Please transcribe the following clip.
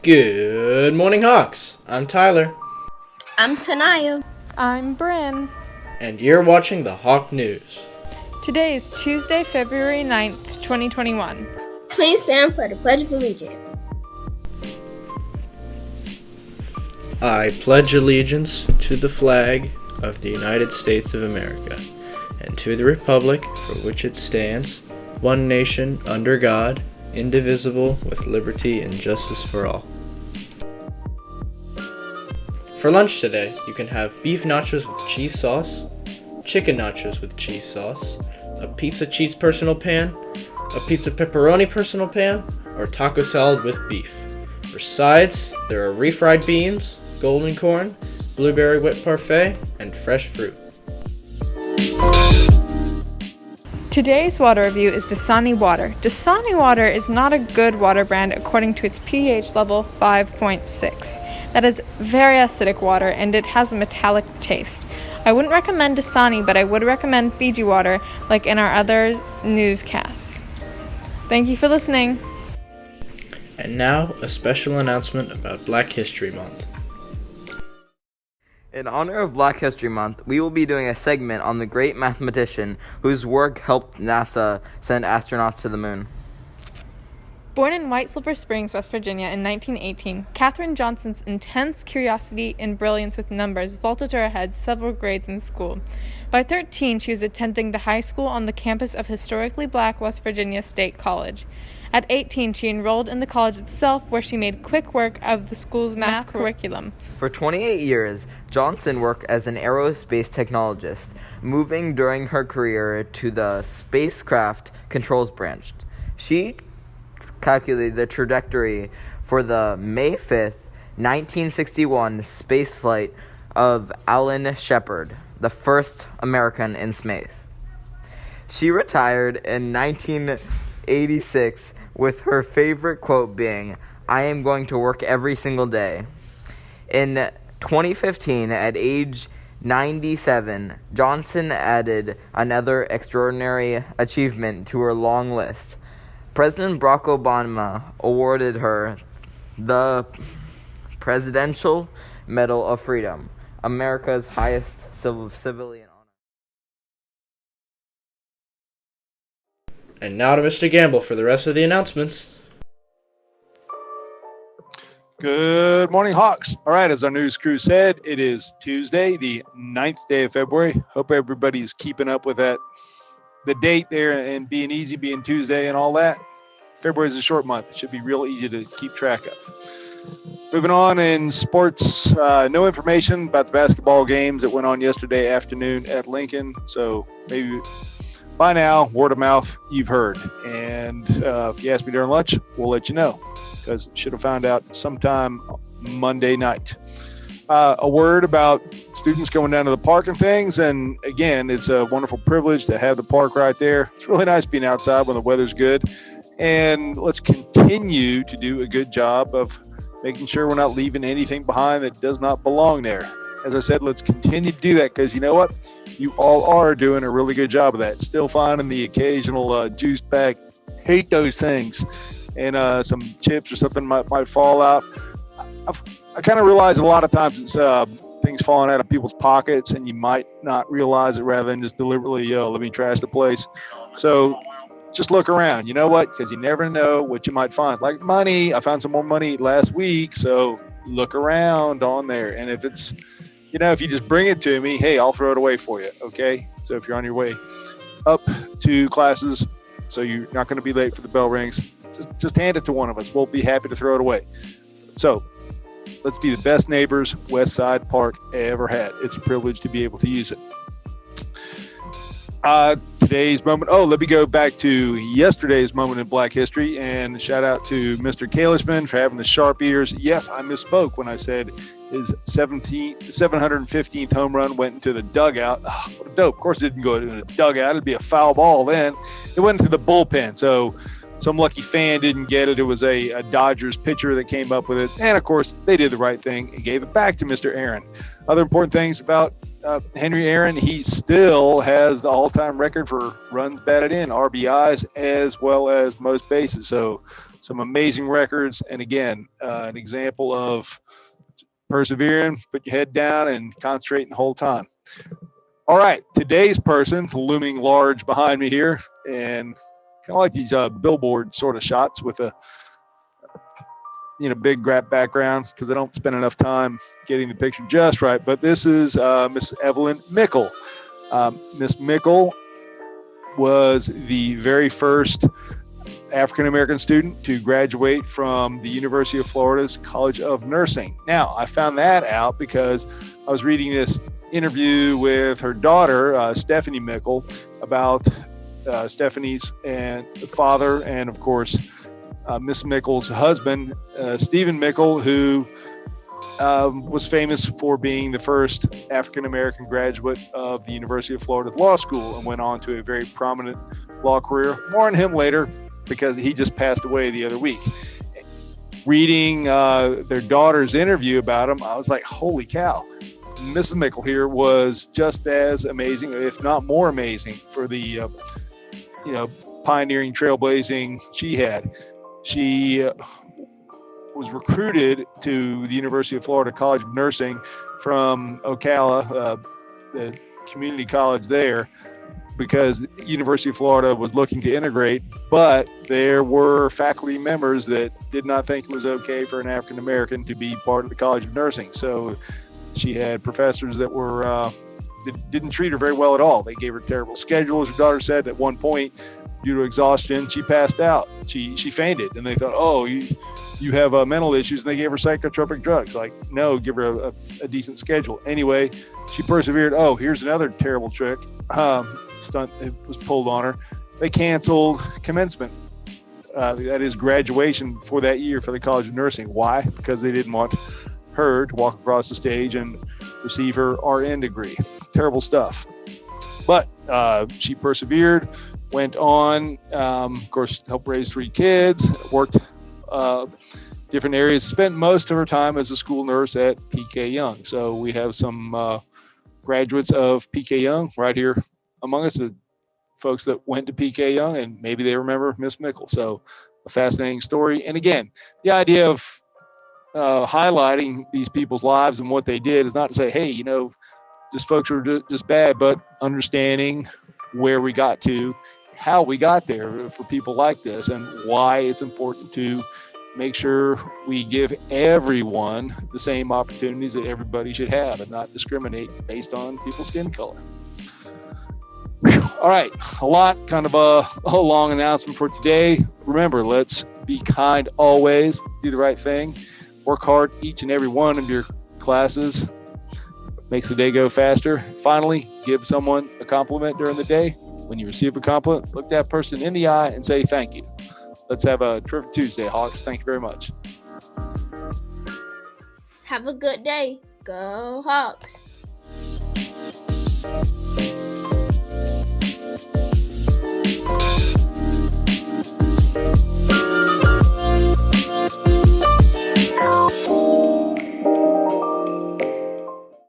Good morning, Hawks. I'm Tyler, I'm Tanaya. I'm Bryn. and you're watching the Hawk News. Today is Tuesday, February 9th, 2021. Please stand for the Pledge of Allegiance. I pledge allegiance to the flag of the United States of America and to the republic for which it stands, one nation, under God, indivisible, with liberty and justice for all. For lunch today, you can have beef nachos with cheese sauce, chicken nachos with cheese sauce, a pizza cheese personal pan, a pizza pepperoni personal pan, or taco salad with beef. For sides, there are refried beans, golden corn, blueberry whipped parfait, and fresh fruit. Today's water review is Dasani Water. Dasani Water is not a good water brand according to its pH level 5.6. That is very acidic water and it has a metallic taste. I wouldn't recommend Dasani, but I would recommend Fiji water like in our other newscasts. Thank you for listening. And now, a special announcement about Black History Month. In honor of Black History Month, we will be doing a segment on the great mathematician whose work helped NASA send astronauts to the moon. Born in White Silver Springs, West Virginia in 1918, Katherine Johnson's intense curiosity and brilliance with numbers vaulted her ahead several grades in school. By 13, she was attending the high school on the campus of historically black West Virginia State College. At 18, she enrolled in the college itself, where she made quick work of the school's math curriculum. For 28 years, Johnson worked as an aerospace technologist, moving during her career to the spacecraft controls branch. She calculated the trajectory for the May 5th, 1961 spaceflight of Alan Shepard, the first American in space. She retired in 1986 with her favorite quote being, "I am going to work every single day." In 2015, at age 97, Johnson added another extraordinary achievement to her long list. President Barack Obama awarded her the Presidential Medal of Freedom, America's highest civilian honor. And now to Mr. Gamble for the rest of the announcements. Good morning, Hawks. All right, as our news crew said, it is Tuesday, the 9th day of February. Hope everybody's keeping up with that, the date there, and being easy, being Tuesday and all that. February is a short month. It should be real easy to keep track of. Moving on in sports, no information about the basketball games that went on yesterday afternoon at Lincoln. So maybe by now, word of mouth, you've heard. And if you ask me during lunch, we'll let you know, because should have found out sometime Monday night. A word about students going down to the park and things. And again, it's a wonderful privilege to have the park right there. It's really nice being outside when the weather's good. And let's continue to do a good job of making sure we're not leaving anything behind that does not belong there. As I said, let's continue to do that, because you know what? You all are doing a really good job of that. Still finding the occasional juice pack. Hate those things. And some chips or something might fall out. I kind of realize a lot of times it's things falling out of people's pockets, and you might not realize it rather than just deliberately, let me trash the place. So just look around. You know what? Because you never know what you might find. Like money. I found some more money last week, so look around on there. And if it's, if you just bring it to me, hey, I'll throw it away for you, okay? So if you're on your way up to classes, so you're not going to be late for the bell rings, just hand it to one of us. We'll be happy to throw it away. So let's be the best neighbors West Side Park ever had. It's a privilege to be able to use it. Today's moment. Let me go back to yesterday's moment in Black History and shout out to Mr. Kalishman for having the sharp ears. Yes, I misspoke when I said his 715th home run went into the dugout. Oh, what a dope. Of course it didn't go into the dugout. It'd be a foul ball then. It went into the bullpen. So some lucky fan didn't get it. It was a Dodgers pitcher that came up with it. And, of course, they did the right thing and gave it back to Mr. Aaron. Other important things about Henry Aaron, he still has the all-time record for runs batted in, RBIs, as well as most bases. So some amazing records. And again, an example of persevering, put your head down and concentrating the whole time. All right, today's person looming large behind me here, and kind of like these billboard sort of shots with a big grab background, because I don't spend enough time getting the picture just right. But this is Miss Evelyn Mickle. Miss Mickle was the very first African-American student to graduate from the University of Florida's College of Nursing. Now, I found that out because I was reading this interview with her daughter, Stephanie Mickle, about Stephanie's and father, and of course, Miss Mickle's husband, Stephen Mickle, who was famous for being the first African-American graduate of the University of Florida Law School and went on to a very prominent law career. More on him later, because he just passed away the other week. Reading their daughter's interview about him, I was like, holy cow. Mrs. Mickle here was just as amazing, if not more amazing, for the pioneering, trailblazing she had. She was recruited to the University of Florida College of Nursing from Ocala, the community college there, because University of Florida was looking to integrate, but there were faculty members that did not think it was okay for an African American to be part of the College of Nursing. So she had professors that were didn't treat her very well at all. They gave her terrible schedules. Her daughter said at one point, due to exhaustion, she passed out. She fainted, and they thought, oh, you have mental issues, and they gave her psychotropic drugs. Like, no, give her a decent schedule. Anyway, she persevered. Oh, here's another terrible trick. Stunt was pulled on her. They canceled commencement, that is graduation for that year for the College of Nursing. Why? Because they didn't want her to walk across the stage and receive her RN degree. Terrible stuff. But she persevered, went on, of course, helped raise 3 kids, worked different areas, spent most of her time as a school nurse at PK Young. So we have some graduates of PK Young right here among us, the folks that went to PK Young, and maybe they remember Miss Mickle. So a fascinating story. And again, the idea of highlighting these people's lives and what they did is not to say, hey, just folks are just bad, but understanding where we got to, how we got there for people like this, and why it's important to make sure we give everyone the same opportunities that everybody should have and not discriminate based on people's skin color. All right, a lot, kind of a long announcement for today. Remember, let's be kind always, do the right thing, work hard each and every one of your classes. Makes the day go faster. Finally, give someone a compliment during the day. When you receive a compliment, look that person in the eye and say thank you. Let's have a terrific Tuesday, Hawks. Thank you very much. Have a good day. Go Hawks.